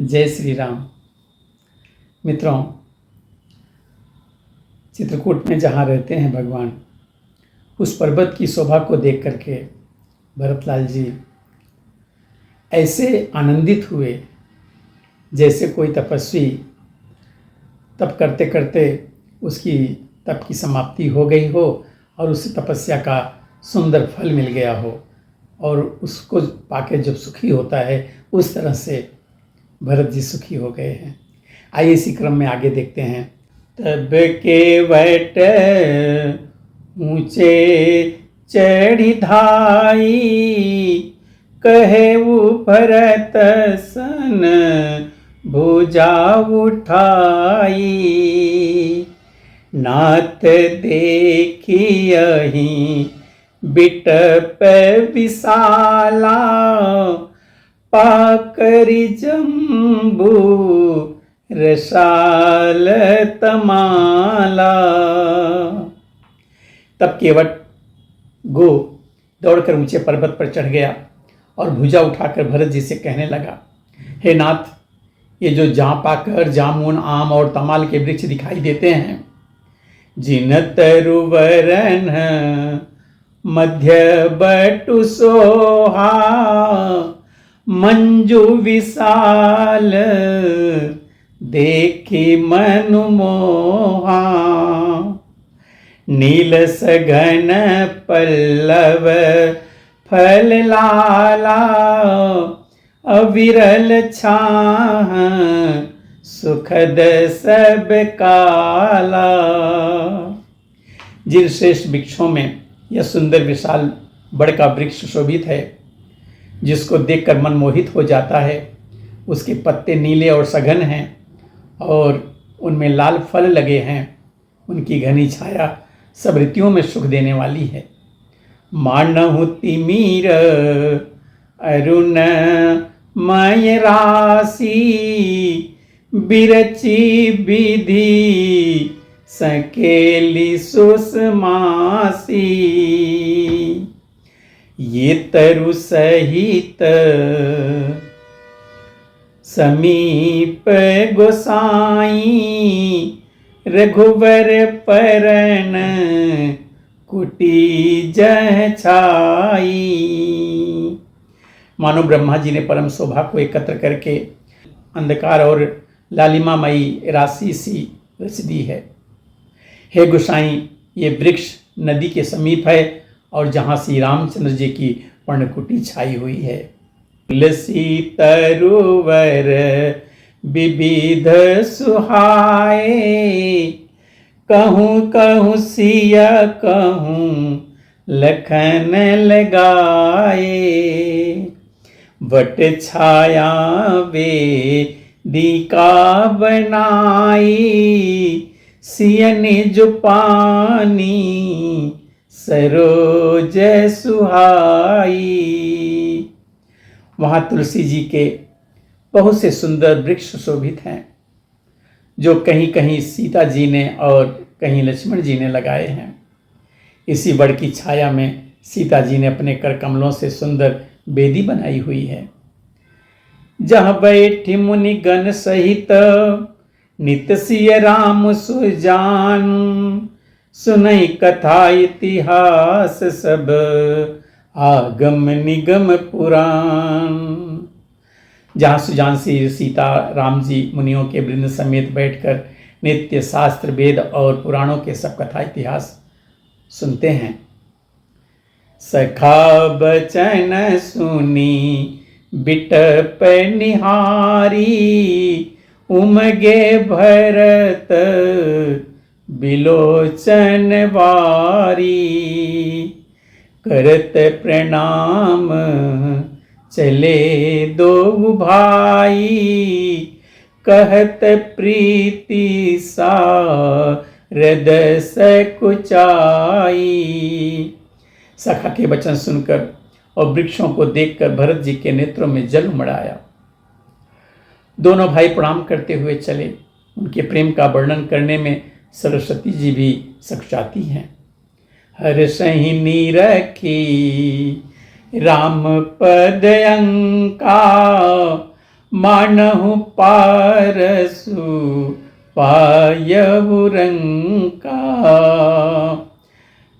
जय श्री राम। मित्रों, चित्रकूट में जहाँ रहते हैं भगवान, उस पर्वत की शोभा को देख करके भरतलाल जी ऐसे आनंदित हुए जैसे कोई तपस्वी तप करते करते उसकी तप की समाप्ति हो गई हो और उस तपस्या का सुंदर फल मिल गया हो और उसको पाके जब सुखी होता है, उस तरह से भरत जी सुखी हो गए हैं। आइए इसी क्रम में आगे देखते हैं। तब के वट ऊंचे चढ़ी धाई, कहे वो भरत सन भुजा उठाई। नाथ देखियहि बिटप विशाला, पाकरि जम्बू रसाल तमाला। तब केवट गो दौड़कर ऊंचे पर्वत पर चढ़ गया और भुजा उठाकर भरत जी से कहने लगा, हे नाथ, ये जो जांपाकर, जामुन, आम और तमाल के वृक्ष दिखाई देते हैं, जिन तरुवरन मध्य बटु सोहा, मंजू विशाल देखी मनु मोहा। नील सघन पल्लव फल लाला, अविरल छाह सुखद सब काला। जिन श्रेष्ठ वृक्षों में यह सुंदर विशाल बड़ का वृक्ष शोभित है, जिसको देखकर मन मोहित हो जाता है, उसके पत्ते नीले और सघन हैं और उनमें लाल फल लगे हैं। उनकी घनी छाया सब ऋतुओं में सुख देने वाली है। मानहु तिमिर अरुण मय राशि, बिरची विधि सकेली सुषमासी। ये तरु सहित समीप गोसाई, रघुवर परन कुटी जह छाई। मानो ब्रह्मा जी ने परम शोभा को एकत्र करके अंधकार और लालिमामयी राशि सी रच दी है। हे गोसाई, ये वृक्ष नदी के समीप है और जहाँ श्री रामचंद्र जी की पर्णकुटी छाई हुई है। तुलसी तरुवर विविध सुहाए, कहूँ कहूँ सिया कहूँ लखन लगाए। वट छाया वेदिका बनाई, सियन जो पानी सरोज सुहाई। वहाँ तुलसी जी के बहुत से सुंदर वृक्ष शोभित हैं, जो कहीं कहीं सीता जी ने और कहीं लक्ष्मण जी ने लगाए हैं। इसी वड की छाया में सीता जी ने अपने कर कमलों से सुंदर बेदी बनाई हुई है। जहाँ बैठी मुनि गण सहित नित सिय राम सुजान, सुनई कथा इतिहास सब आगम निगम पुराण। जहाँ सुजान से सीता राम जी मुनियों के वृंद समेत बैठकर नित्य शास्त्र, वेद और पुराणों के सब कथा इतिहास सुनते हैं। सखा बचन सुनी बिटप निहारी, उमगे भरत बिलोचन वारी। करत प्रणाम चले दो भाई, कहत प्रीति सा हृदय सकुचाई। सखा के वचन सुनकर और वृक्षों को देखकर भरत जी के नेत्रों में जल उमड़ आया। दोनों भाई प्रणाम करते हुए चले। उनके प्रेम का वर्णन करने में सरस्वती जी भी सकुचाती हैं। हर सहिनी रखी राम पद अंका, मानहु पारसु पायहु रंका।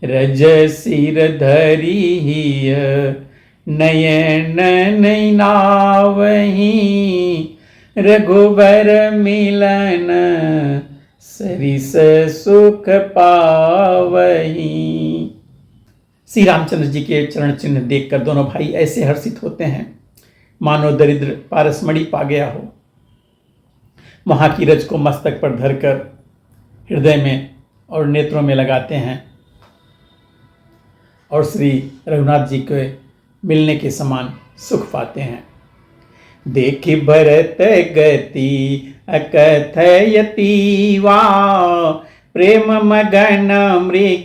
रज सिर धरिय नयन नैनावही, रघुबर मिलन सरिस सुख पावही। श्री रामचंद्र जी के चरण चिन्ह देखकर दोनों भाई ऐसे हर्षित होते हैं मानो दरिद्र पारसमणि पा गया हो। वहां की रज को मस्तक पर धरकर हृदय में और नेत्रों में लगाते हैं और श्री रघुनाथ जी के मिलने के समान सुख पाते हैं। देखि भरत गति अकथयतीवा, प्रेम मगन मृग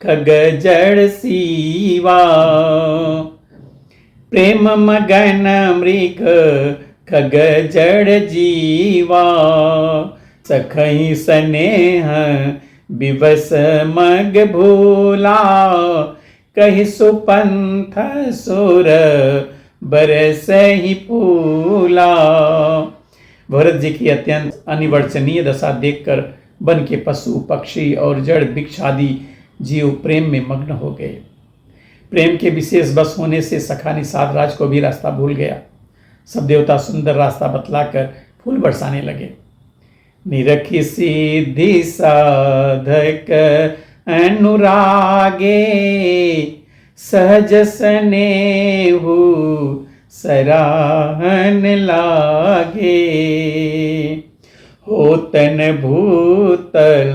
खग जड़ सीवा। प्रेम मगन मृग खग जड़ जीवा, सखई स्नेह विवश मग भूला। कहि सुपंथ सुर बरस ही फूला। भरत जी की अत्यंत अनिवर्चनीय दशा देखकर वन के पशु पक्षी और जड़ वृक्ष आदि जीव प्रेम में मग्न हो गए। प्रेम के विशेष बस होने से सखा निषाद राज को भी रास्ता भूल गया। सब देवता सुंदर रास्ता बतलाकर फूल बरसाने लगे। निरखी सिद्धि साधक अनुरागे, सहज स्नेहु सराहन लागे। होतन भूतल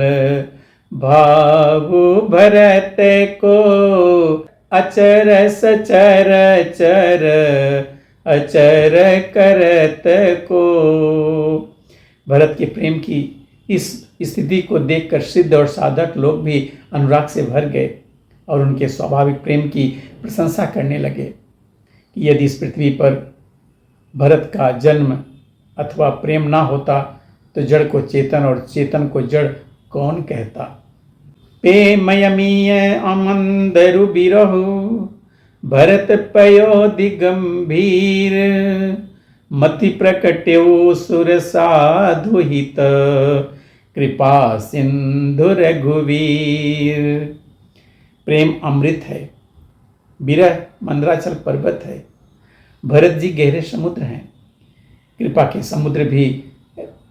भावु भरत को, अचर सचर चर अचर करत को। भरत के प्रेम की इस स्थिति को देखकर सिद्ध और साधक लोग भी अनुराग से भर गए और उनके स्वाभाविक प्रेम की प्रशंसा करने लगे कि यदि इस पृथ्वी पर भरत का जन्म अथवा प्रेम ना होता तो जड़ को चेतन और चेतन को जड़ कौन कहता। पेमयमीय अमंदरु बिरहु, भरत पयो दिगंभीर। मति प्रकट्यो सुर साधु हित, कृपा सिंधु रघुवीर। प्रेम अमृत है, विरह मंदराचल पर्वत है, भरत जी गहरे समुद्र हैं। कृपा के समुद्र भी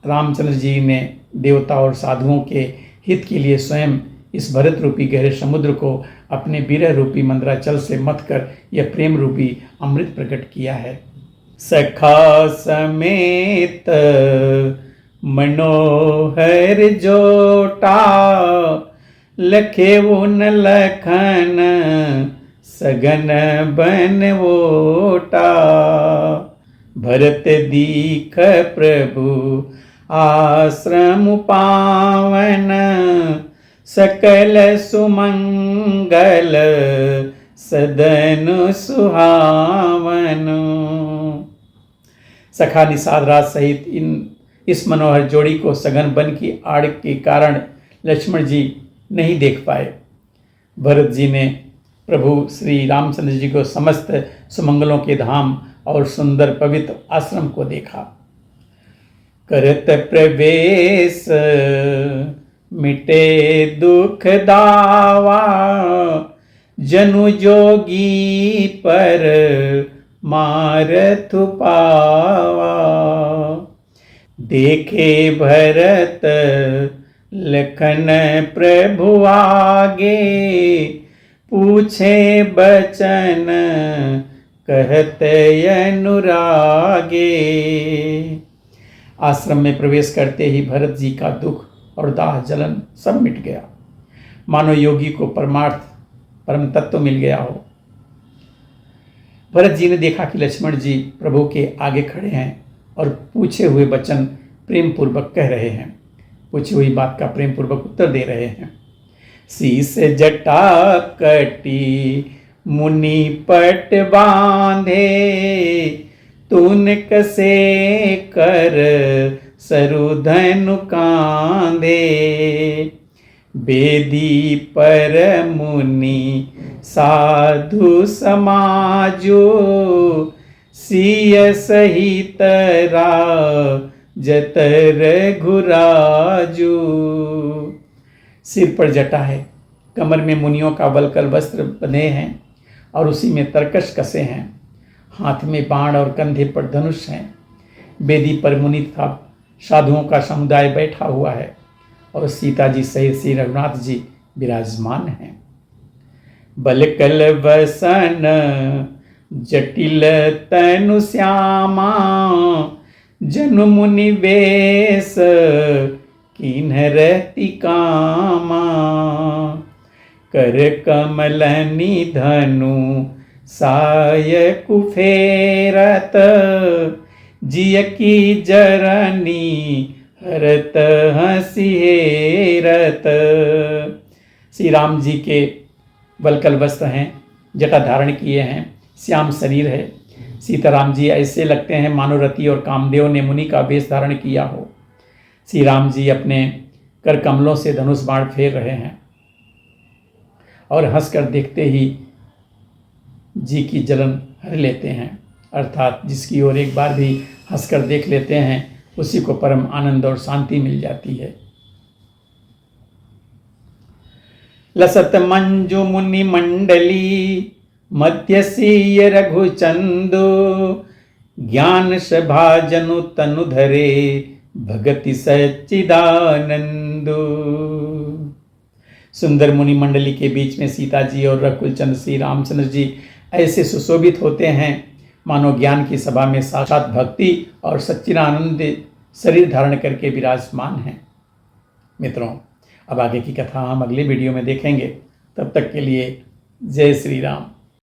रामचंद्र जी ने देवता और साधुओं के हित के लिए स्वयं इस भरत रूपी गहरे समुद्र को अपने विरह रूपी मंदराचल से मथ कर यह प्रेम रूपी अमृत प्रकट किया है। सखा समेत मनोहर जोटा, लखे उन लखन सगन बनवोटा। भरत दीख प्रभु आश्रम पावन, सकल सुमंगल सदन सुहावन। सखा निषाद राज सहित इस मनोहर जोड़ी को सघन वन की आड़ के कारण लक्ष्मण जी नहीं देख पाए। भरत जी ने प्रभु श्री रामचंद्र जी को समस्त सुमंगलों के धाम और सुंदर पवित्र आश्रम को देखा। करत प्रवेश मिटे दुख दावा, जनु जोगी पर मारथ पावा। देखे भरत लखन प्रभु आगे, पूछे बचन कहत अनुरागे। आश्रम में प्रवेश करते ही भरत जी का दुख और दाह जलन सब मिट गया, मानो योगी को परमार्थ परम तत्व मिल गया हो। भरत जी ने देखा कि लक्ष्मण जी प्रभु के आगे खड़े हैं और पूछे हुए वचन प्रेम पूर्वक कह रहे हैं, पूछी हुई बात का प्रेम पूर्वक उत्तर दे रहे हैं। शीस जटा कटी मुनि पट बांधे, तून कसे कर सरुधनु कांधे। बेदी पर मुनि साधु समाजो, सिय सहित जतर घुराजू। सिर पर जटा है, कमर में मुनियों का वलकल वस्त्र बंधे हैं और उसी में तरकश कसे हैं। हाथ में बाण और कंधे पर धनुष हैं। वेदी पर मुनि तथा साधुओं का समुदाय बैठा हुआ है और सीता जी सहित श्री रघुनाथ जी विराजमान हैं। बलकल वसन जटिल तनु श्यामा, जनु मुनि वेश किन्ह रहती कामा। कर कमल निधनु साय कुफेरत, जिय की जरनी हरत हंसी हेरत। श्री राम जी के वलकल वस्त्र हैं, जटा धारण किए हैं, श्याम शरीर है। सीताराम जी ऐसे लगते हैं मानो रति और कामदेव ने मुनि का वेश धारण किया हो। श्री राम जी अपने कर कमलों से धनुष बाण फेर रहे हैं और हंसकर देखते ही जी की जलन हर लेते हैं, अर्थात जिसकी ओर एक बार भी हंसकर देख लेते हैं उसी को परम आनंद और शांति मिल जाती है। लसत मंजु मुनि मंडली, मध्यसीय रघुचंदो। ज्ञान सभा जनु तनु धरे, भगति सच्चिदानंदो। सुंदर मुनि मंडली के बीच में सीता जी और रघुचंद्र श्री रामचंद्र जी ऐसे सुशोभित होते हैं मानो ज्ञान की सभा में साक्षात भक्ति और सच्चिदानंद शरीर धारण करके विराजमान हैं। मित्रों, अब आगे की कथा हम अगले वीडियो में देखेंगे। तब तक के लिए जय श्री राम।